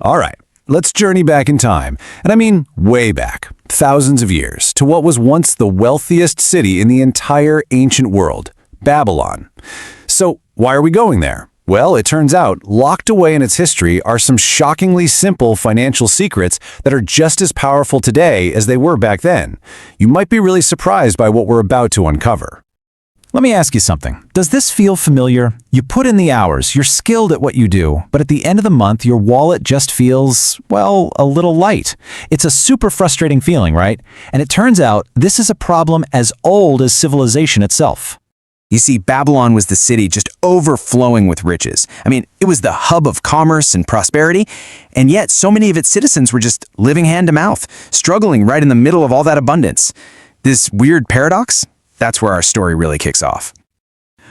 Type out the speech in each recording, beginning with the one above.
All right, let's journey back in time, and I mean way back, thousands of years, to what was once the wealthiest city in the entire ancient world, Babylon. So, why are we going there? Well, it turns out, locked away in its history are some shockingly simple financial secrets that are just as powerful today as they were back then. You might be really surprised by what we're about to uncover. Let me ask you something. Does this feel familiar? You put in the hours, you're skilled at what you do, but at the end of the month, your wallet just feels, well, a little light. It's a super frustrating feeling, right? And it turns out this is a problem as old as civilization itself. You see, Babylon was the city just overflowing with riches. I mean, it was the hub of commerce and prosperity, and yet so many of its citizens were just living hand to mouth, struggling right in the middle of all that abundance. This weird paradox? That's where our story really kicks off.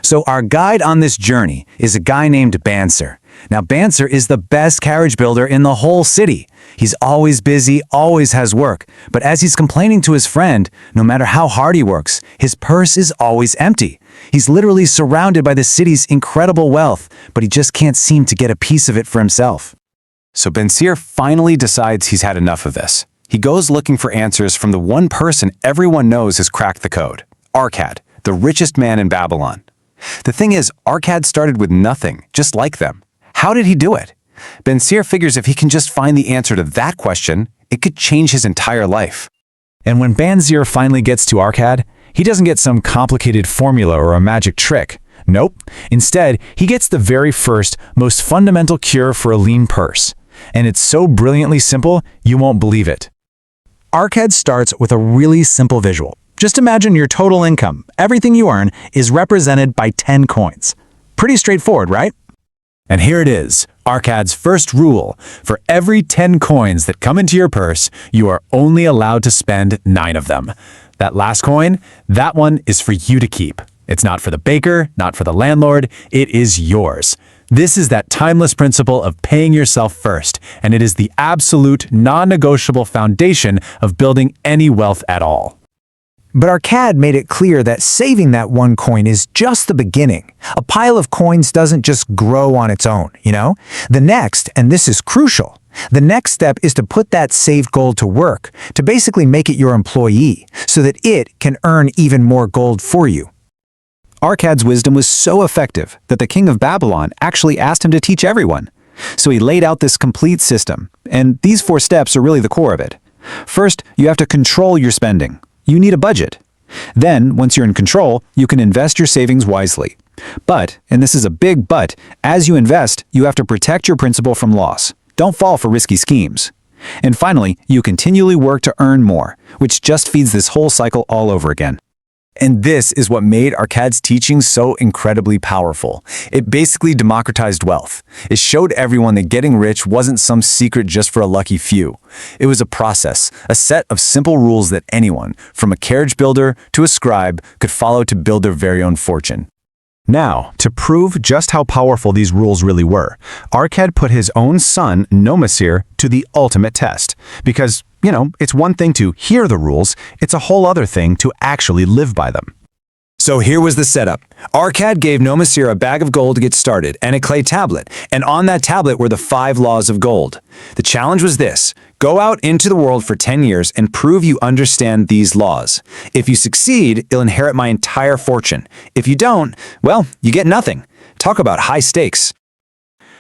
So our guide on this journey is a guy named Banser. Now, Banser is the best carriage builder in the whole city. He's always busy, always has work. But as he's complaining to his friend, no matter how hard he works, his purse is always empty. He's literally surrounded by the city's incredible wealth, but he just can't seem to get a piece of it for himself. So Banser finally decides he's had enough of this. He goes looking for answers from the one person everyone knows has cracked the code. Arkad, the richest man in Babylon. The thing is, Arkad started with nothing, just like them. How did he do it? Banser figures if he can just find the answer to that question, it could change his entire life. And when Banser finally gets to Arkad, he doesn't get some complicated formula or a magic trick. Nope. Instead, he gets the very first, most fundamental cure for a lean purse. And it's so brilliantly simple, you won't believe it. Arkad starts with a really simple visual. Just imagine your total income, everything you earn, is represented by 10 coins. Pretty straightforward, right? And here it is, Arkad's first rule. For every 10 coins that come into your purse, you are only allowed to spend 9 of them. That last coin, that one is for you to keep. It's not for the baker, not for the landlord, it is yours. This is that timeless principle of paying yourself first, and it is the absolute, non-negotiable foundation of building any wealth at all. But Arkad made it clear that saving that one coin is just the beginning. A pile of coins doesn't just grow on its own, you know? The next, and this is crucial, the next step is to put that saved gold to work, to basically make it your employee, so that it can earn even more gold for you. Arkad's wisdom was so effective that the king of Babylon actually asked him to teach everyone. So he laid out this complete system, and these 4 steps are really the core of it. First, you have to control your spending. You need a budget. Then, once you're in control, you can invest your savings wisely. But, and this is a big but, as you invest, you have to protect your principal from loss. Don't fall for risky schemes. And finally, you continually work to earn more, which just feeds this whole cycle all over again. And this is what made Arkad's teaching so incredibly powerful. It basically democratized wealth. It showed everyone that getting rich wasn't some secret just for a lucky few. It was a process, a set of simple rules that anyone, from a carriage builder to a scribe, could follow to build their very own fortune. Now, to prove just how powerful these rules really were, Arkad put his own son, Nomasir, to the ultimate test. Because, it's one thing to hear the rules, it's a whole other thing to actually live by them. So here was the setup. Arkad gave Nomasir a bag of gold to get started and a clay tablet, and on that tablet were the 5 laws of gold. The challenge was this: go out into the world for 10 years and prove you understand these laws. If you succeed, you'll inherit my entire fortune. If you don't, well, you get nothing. Talk about high stakes.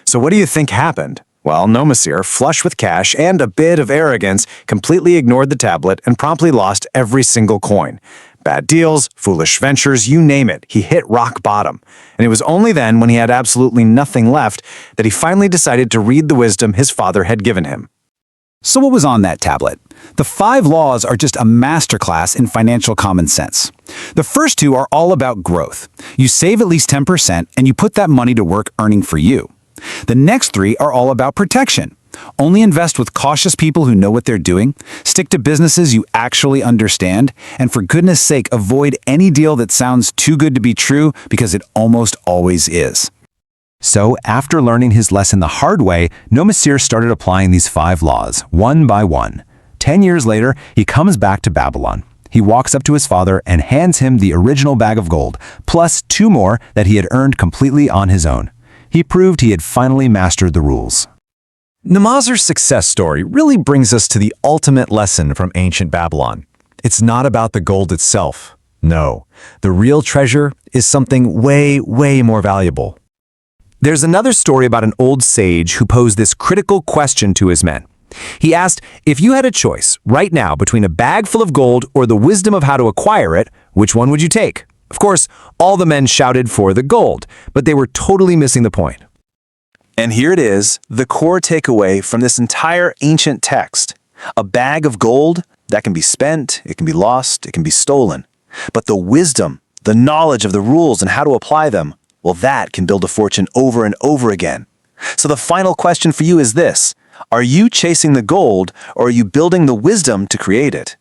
So what do you think happened? Well, Nomasir, flush with cash and a bit of arrogance, completely ignored the tablet and promptly lost every single coin. Bad deals, foolish ventures, you name it, he hit rock bottom. And it was only then, when he had absolutely nothing left, that he finally decided to read the wisdom his father had given him. So what was on that tablet? The 5 laws are just a masterclass in financial common sense. The first 2 are all about growth. You save at least 10% and you put that money to work earning for you. The next 3 are all about protection. Only invest with cautious people who know what they're doing, stick to businesses you actually understand, and for goodness sake, avoid any deal that sounds too good to be true, because it almost always is. So, after learning his lesson the hard way, Nomasir started applying these 5 laws, one by one. 10 years later, he comes back to Babylon. He walks up to his father and hands him the original bag of gold, plus 2 more that he had earned completely on his own. He proved he had finally mastered the rules. Namazer's success story really brings us to the ultimate lesson from ancient Babylon. It's not about the gold itself. No, the real treasure is something way, way more valuable. There's another story about an old sage who posed this critical question to his men. He asked, if you had a choice right now between a bag full of gold or the wisdom of how to acquire it, which one would you take? Of course, all the men shouted for the gold, but they were totally missing the point. And here it is, the core takeaway from this entire ancient text. A bag of gold, that can be spent, it can be lost, it can be stolen. But the wisdom, the knowledge of the rules and how to apply them, well, that can build a fortune over and over again. So the final question for you is this: are you chasing the gold, or are you building the wisdom to create it?